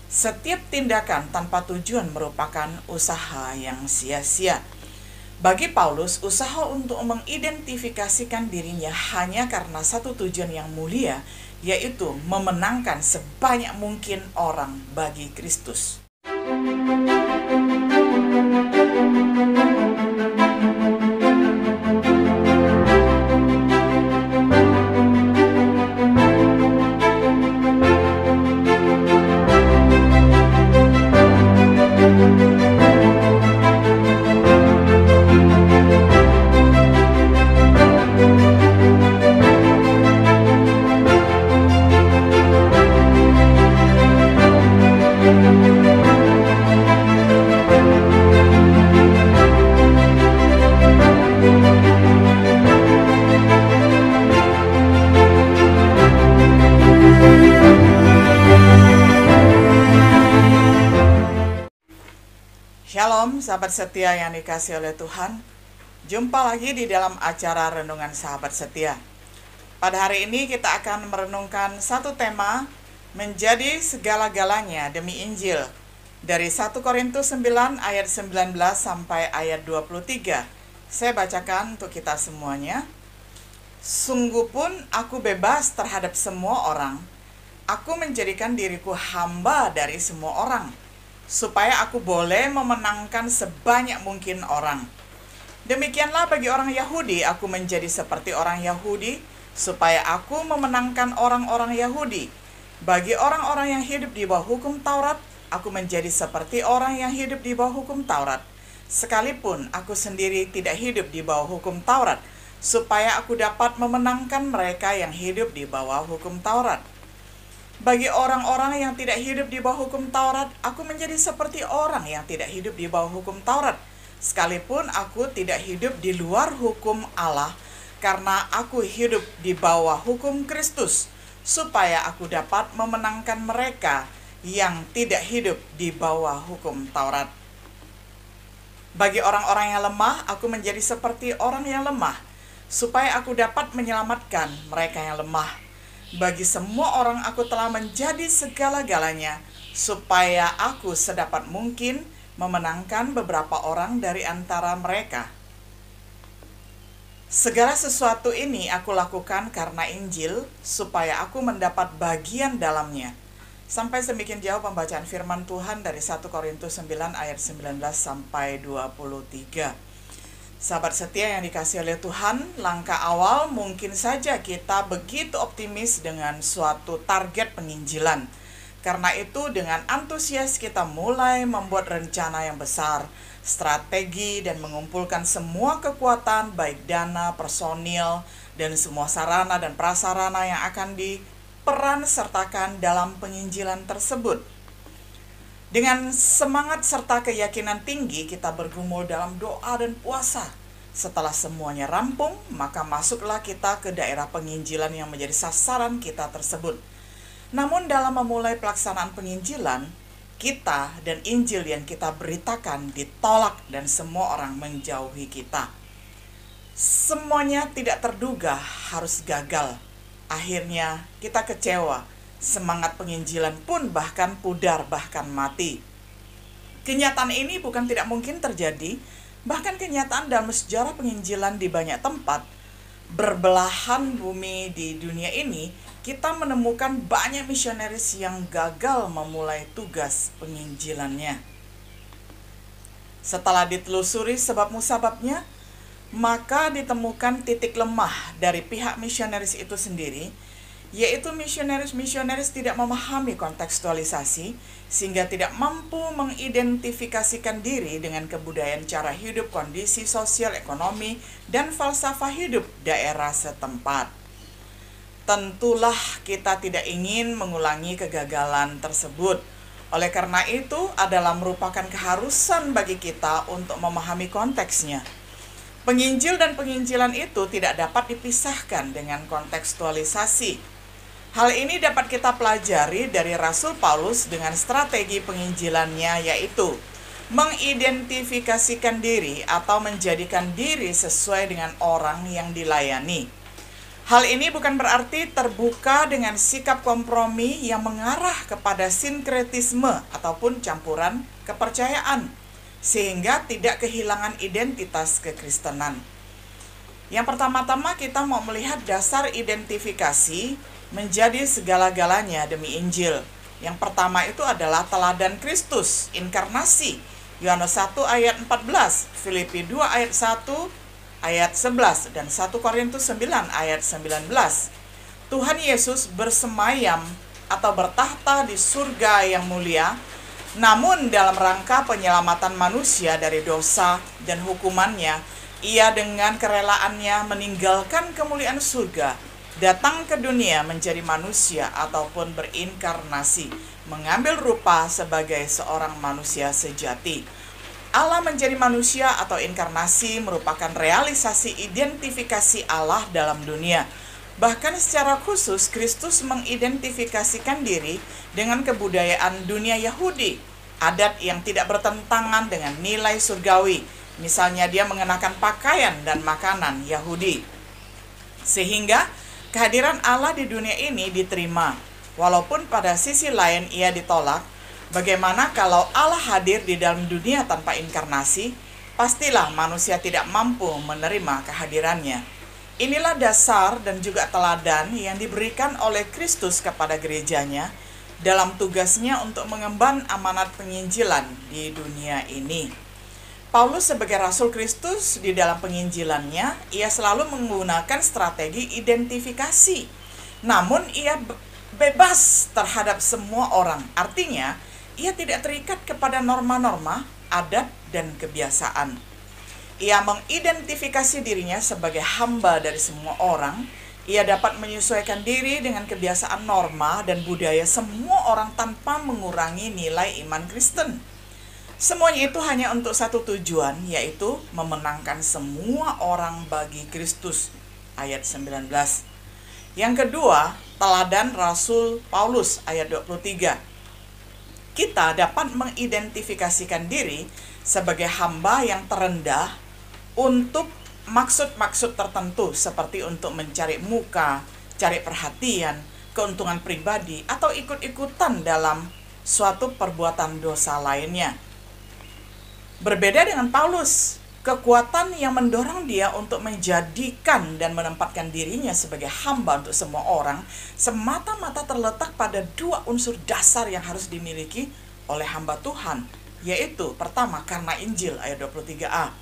Setiap tindakan tanpa tujuan merupakan usaha yang sia-sia. Bagi Paulus, usaha untuk mengidentifikasikan dirinya hanya karena satu tujuan yang mulia, yaitu memenangkan sebanyak mungkin orang bagi Kristus. Shalom sahabat setia yang dikasihi oleh Tuhan. Jumpa lagi di dalam acara Renungan Sahabat Setia. Pada hari ini kita akan merenungkan satu tema, menjadi segala-galanya demi Injil, dari 1 Korintus 9 ayat 19 sampai ayat 23. Saya bacakan untuk kita semuanya. Sungguh pun aku bebas terhadap semua orang. Aku menjadikan diriku hamba dari semua orang, supaya aku boleh memenangkan sebanyak mungkin orang. Demikianlah bagi orang Yahudi, aku menjadi seperti orang Yahudi, supaya aku memenangkan orang-orang Yahudi. Bagi orang-orang yang hidup di bawah hukum Taurat, aku menjadi seperti orang yang hidup di bawah hukum Taurat. Sekalipun aku sendiri tidak hidup di bawah hukum Taurat, supaya aku dapat memenangkan mereka yang hidup di bawah hukum Taurat. Bagi orang-orang yang tidak hidup di bawah hukum Taurat, aku menjadi seperti orang yang tidak hidup di bawah hukum Taurat. Sekalipun aku tidak hidup di luar hukum Allah, karena aku hidup di bawah hukum Kristus, supaya aku dapat memenangkan mereka yang tidak hidup di bawah hukum Taurat. Bagi orang-orang yang lemah, aku menjadi seperti orang yang lemah, supaya aku dapat menyelamatkan mereka yang lemah. Bagi semua orang aku telah menjadi segala-galanya, supaya aku sedapat mungkin memenangkan beberapa orang dari antara mereka. Segala sesuatu ini aku lakukan karena Injil, supaya aku mendapat bagian dalamnya. Sampai semikian jauh pembacaan firman Tuhan dari 1 Korintus 9 ayat 19 sampai 23. Sahabat setia yang dikasihi oleh Tuhan, langkah awal mungkin saja kita begitu optimis dengan suatu target penginjilan. Karena itu dengan antusias kita mulai membuat rencana yang besar, strategi, dan mengumpulkan semua kekuatan baik dana, personil, dan semua sarana dan prasarana yang akan diperan sertakan dalam penginjilan tersebut. Dengan semangat serta keyakinan tinggi, kita bergumul dalam doa dan puasa. Setelah semuanya rampung, maka masuklah kita ke daerah penginjilan yang menjadi sasaran kita tersebut. Namun dalam memulai pelaksanaan penginjilan, kita dan Injil yang kita beritakan ditolak dan semua orang menjauhi kita. Semuanya tidak terduga harus gagal. Akhirnya kita kecewa. Semangat penginjilan pun bahkan pudar, bahkan mati. Kenyataan ini bukan tidak mungkin terjadi, bahkan kenyataan dalam sejarah penginjilan di banyak tempat, berbelahan bumi di dunia ini, kita menemukan banyak misionaris yang gagal memulai tugas penginjilannya. Setelah ditelusuri sebab musababnya, maka ditemukan titik lemah dari pihak misionaris itu sendiri, yaitu misionaris tidak memahami kontekstualisasi sehingga tidak mampu mengidentifikasikan diri dengan kebudayaan cara hidup, kondisi sosial, ekonomi, dan falsafah hidup daerah setempat. Tentulah kita tidak ingin mengulangi kegagalan tersebut. Oleh karena itu adalah merupakan keharusan bagi kita untuk memahami konteksnya. Penginjil dan penginjilan itu tidak dapat dipisahkan dengan kontekstualisasi. Hal ini dapat kita pelajari dari Rasul Paulus dengan strategi penginjilannya, yaitu mengidentifikasikan diri atau menjadikan diri sesuai dengan orang yang dilayani. Hal ini bukan berarti terbuka dengan sikap kompromi yang mengarah kepada sinkretisme ataupun campuran kepercayaan, sehingga tidak kehilangan identitas kekristenan. Yang pertama-tama kita mau melihat dasar identifikasi menjadi segala-galanya demi Injil. Yang pertama itu adalah teladan Kristus, inkarnasi. Yohanes 1 ayat 14, Filipi 2 ayat 1 ayat 11 dan 1 Korintus 9 ayat 19. Tuhan Yesus bersemayam atau bertahta di surga yang mulia, namun dalam rangka penyelamatan manusia dari dosa dan hukumannya, ia dengan kerelaannya meninggalkan kemuliaan surga, datang ke dunia menjadi manusia ataupun berinkarnasi, mengambil rupa sebagai seorang manusia sejati. Allah menjadi manusia atau inkarnasi merupakan realisasi identifikasi Allah dalam dunia. Bahkan secara khusus, Kristus mengidentifikasikan diri dengan kebudayaan dunia Yahudi, adat yang tidak bertentangan dengan nilai surgawi. Misalnya dia mengenakan pakaian dan makanan Yahudi. Sehingga kehadiran Allah di dunia ini diterima, walaupun pada sisi lain ia ditolak. Bagaimana kalau Allah hadir di dalam dunia tanpa inkarnasi? Pastilah manusia tidak mampu menerima kehadirannya. Inilah dasar dan juga teladan yang diberikan oleh Kristus kepada gerejanya dalam tugasnya untuk mengemban amanat penginjilan di dunia ini. Paulus sebagai Rasul Kristus di dalam penginjilannya, ia selalu menggunakan strategi identifikasi. Namun ia bebas terhadap semua orang. Artinya, ia tidak terikat kepada norma-norma, adat, dan kebiasaan. Ia mengidentifikasi dirinya sebagai hamba dari semua orang. Ia dapat menyesuaikan diri dengan kebiasaan, norma, dan budaya semua orang tanpa mengurangi nilai iman Kristen. Semuanya itu hanya untuk satu tujuan, yaitu memenangkan semua orang bagi Kristus. Ayat 19. Yang kedua, teladan Rasul Paulus, ayat 23. Kita dapat mengidentifikasikan diri sebagai hamba yang terendah untuk maksud-maksud tertentu, seperti untuk mencari muka, cari perhatian, keuntungan pribadi, atau ikut-ikutan dalam suatu perbuatan dosa lainnya. Berbeda dengan Paulus, kekuatan yang mendorong dia untuk menjadikan dan menempatkan dirinya sebagai hamba untuk semua orang semata-mata terletak pada dua unsur dasar yang harus dimiliki oleh hamba Tuhan, yaitu pertama, karena Injil, ayat 23a.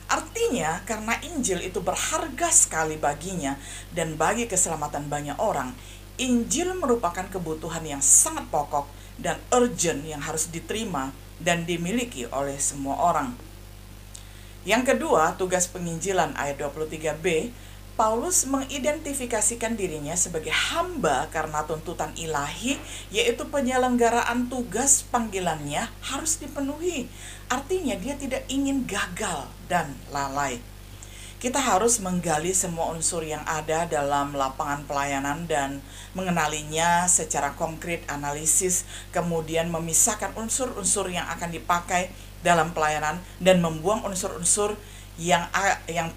Artinya, karena Injil itu berharga sekali baginya dan bagi keselamatan banyak orang, Injil merupakan kebutuhan yang sangat pokok dan urgent yang harus diterima dan dimiliki oleh semua orang. Yang kedua, tugas penginjilan, ayat 23b, Paulus mengidentifikasikan dirinya sebagai hamba karena tuntutan ilahi, yaitu penyelenggaraan tugas panggilannya harus dipenuhi. Artinya dia tidak ingin gagal dan lalai. Kita harus menggali semua unsur yang ada dalam lapangan pelayanan dan mengenalinya secara konkret, analisis, kemudian memisahkan unsur-unsur yang akan dipakai dalam pelayanan dan membuang unsur-unsur yang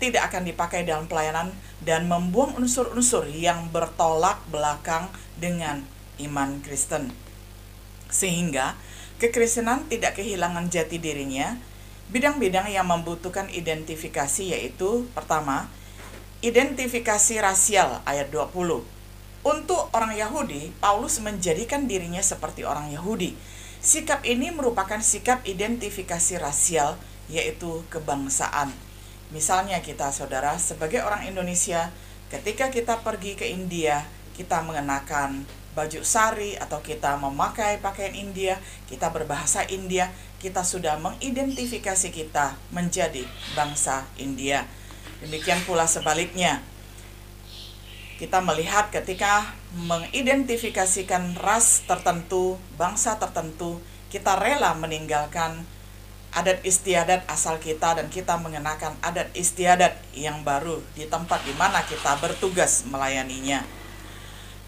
tidak akan dipakai dalam pelayanan dan membuang unsur-unsur yang bertolak belakang dengan iman Kristen. Sehingga kekristenan tidak kehilangan jati dirinya. Bidang-bidang yang membutuhkan identifikasi yaitu pertama, identifikasi rasial, ayat 20. Untuk orang Yahudi, Paulus menjadikan dirinya seperti orang Yahudi. Sikap ini merupakan sikap identifikasi rasial, yaitu kebangsaan. Misalnya kita, saudara, sebagai orang Indonesia, ketika kita pergi ke India, kita mengenakan baju sari atau kita memakai pakaian India, kita berbahasa India, kita sudah mengidentifikasi kita menjadi bangsa India. Demikian pula sebaliknya. Kita melihat ketika mengidentifikasikan ras tertentu, bangsa tertentu, kita rela meninggalkan adat istiadat asal kita dan kita mengenakan adat istiadat yang baru di tempat di mana kita bertugas melayaninya.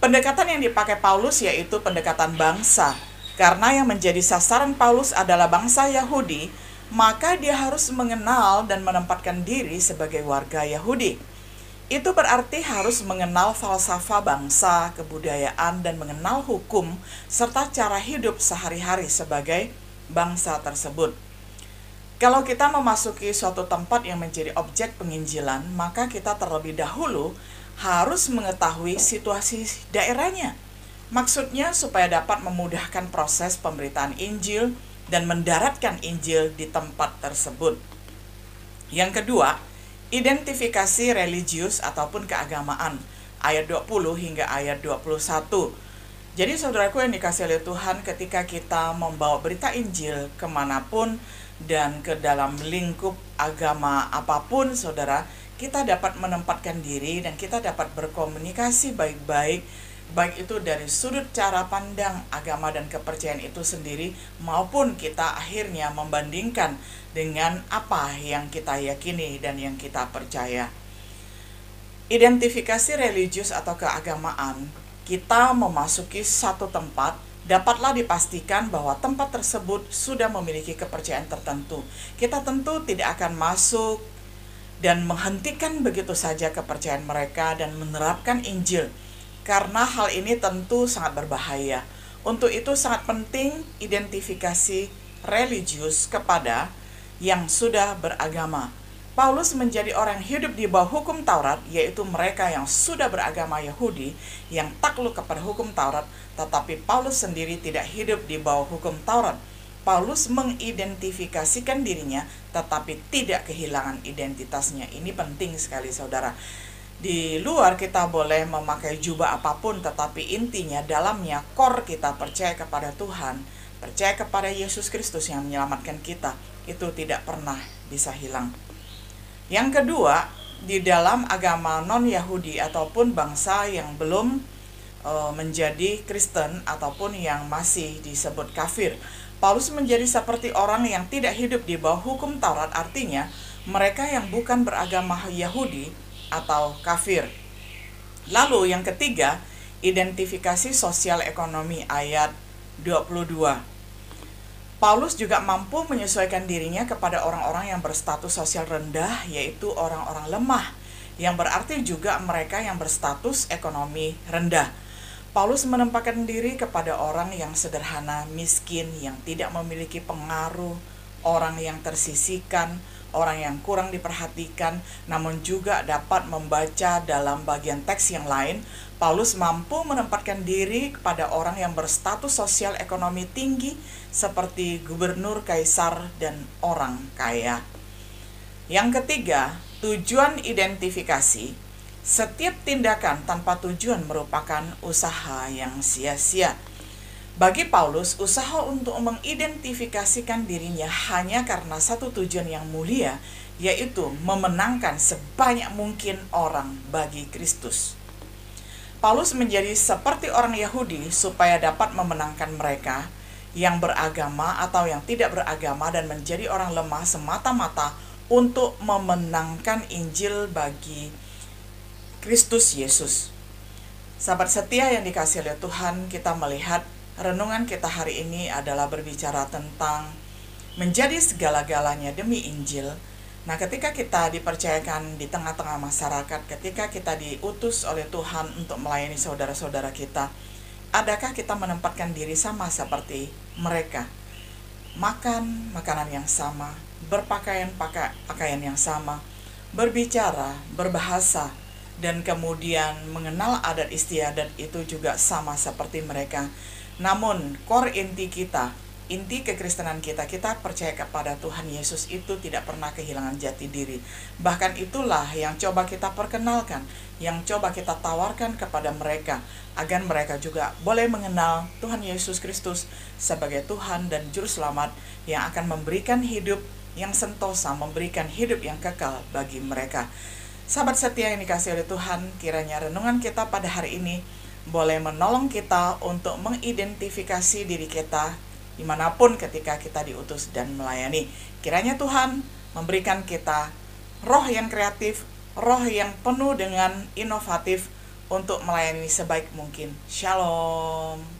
Pendekatan yang dipakai Paulus yaitu pendekatan bangsa. Karena yang menjadi sasaran Paulus adalah bangsa Yahudi, maka dia harus mengenal dan menempatkan diri sebagai warga Yahudi. Itu berarti harus mengenal falsafah bangsa, kebudayaan, dan mengenal hukum, serta cara hidup sehari-hari sebagai bangsa tersebut. Kalau kita memasuki suatu tempat yang menjadi objek penginjilan, maka kita terlebih dahulu harus mengetahui situasi daerahnya. Maksudnya supaya dapat memudahkan proses pemberitaan Injil dan mendaratkan Injil di tempat tersebut. Yang kedua, identifikasi religius ataupun keagamaan, ayat 20 hingga ayat 21. Jadi saudaraku yang dikasihi oleh Tuhan, ketika kita membawa berita Injil kemanapun dan ke dalam lingkup agama apapun, saudara, kita dapat menempatkan diri dan kita dapat berkomunikasi baik-baik, baik itu dari sudut cara pandang agama dan kepercayaan itu sendiri, maupun kita akhirnya membandingkan dengan apa yang kita yakini dan yang kita percaya. Identifikasi religius atau keagamaan, kita memasuki satu tempat, dapatlah dipastikan bahwa tempat tersebut sudah memiliki kepercayaan tertentu. Kita tentu tidak akan masuk dan menghentikan begitu saja kepercayaan mereka dan menerapkan Injil, karena hal ini tentu sangat berbahaya. Untuk itu sangat penting identifikasi religius kepada yang sudah beragama. Paulus menjadi orang yang hidup di bawah hukum Taurat, yaitu mereka yang sudah beragama Yahudi, yang takluk kepada hukum Taurat, tetapi Paulus sendiri tidak hidup di bawah hukum Taurat. Paulus mengidentifikasikan dirinya, tetapi tidak kehilangan identitasnya. Ini penting sekali, saudara. Di luar kita boleh memakai jubah apapun, tetapi intinya dalamnya core kita percaya kepada Tuhan, percaya kepada Yesus Kristus yang menyelamatkan kita, itu tidak pernah bisa hilang. Yang kedua, di dalam agama non-Yahudi ataupun bangsa yang belum menjadi Kristen ataupun yang masih disebut kafir, Paulus menjadi seperti orang yang tidak hidup di bawah hukum Taurat, artinya mereka yang bukan beragama Yahudi atau kafir. Lalu yang ketiga, identifikasi sosial ekonomi, ayat 22. Paulus juga mampu menyesuaikan dirinya kepada orang-orang yang berstatus sosial rendah, yaitu orang-orang lemah, yang berarti juga mereka yang berstatus ekonomi rendah. Paulus menempatkan diri kepada orang yang sederhana, miskin, yang tidak memiliki pengaruh, orang yang tersisihkan, orang yang kurang diperhatikan, namun juga dapat membaca dalam bagian teks yang lain. Paulus mampu menempatkan diri kepada orang yang berstatus sosial ekonomi tinggi seperti gubernur, kaisar, dan orang kaya. Yang ketiga, tujuan identifikasi. Setiap tindakan tanpa tujuan merupakan usaha yang sia-sia. Bagi Paulus, usaha untuk mengidentifikasikan dirinya hanya karena satu tujuan yang mulia, yaitu memenangkan sebanyak mungkin orang bagi Kristus. Paulus menjadi seperti orang Yahudi supaya dapat memenangkan mereka yang beragama atau yang tidak beragama dan menjadi orang lemah semata-mata untuk memenangkan Injil bagi Kristus Yesus. Sahabat setia yang dikasihi oleh Tuhan, kita melihat renungan kita hari ini adalah berbicara tentang menjadi segala-galanya demi Injil. Nah, ketika kita dipercayakan di tengah-tengah masyarakat, ketika kita diutus oleh Tuhan untuk melayani saudara-saudara kita, adakah kita menempatkan diri sama seperti mereka? Makan makanan yang sama, berpakaian pakaian yang sama, berbicara, berbahasa, dan kemudian mengenal adat istiadat itu juga sama seperti mereka. Namun core inti kita, inti kekristenan kita percaya kepada Tuhan Yesus itu tidak pernah kehilangan jati diri. Bahkan itulah yang coba kita perkenalkan, yang coba kita tawarkan kepada mereka, agar mereka juga boleh mengenal Tuhan Yesus Kristus sebagai Tuhan dan Juru Selamat yang akan memberikan hidup yang sentosa, memberikan hidup yang kekal bagi mereka. Sahabat setia yang dikasihi oleh Tuhan, kiranya renungan kita pada hari ini boleh menolong kita untuk mengidentifikasi diri kita dimanapun ketika kita diutus dan melayani. Kiranya Tuhan memberikan kita roh yang kreatif, roh yang penuh dengan inovatif untuk melayani sebaik mungkin. Shalom.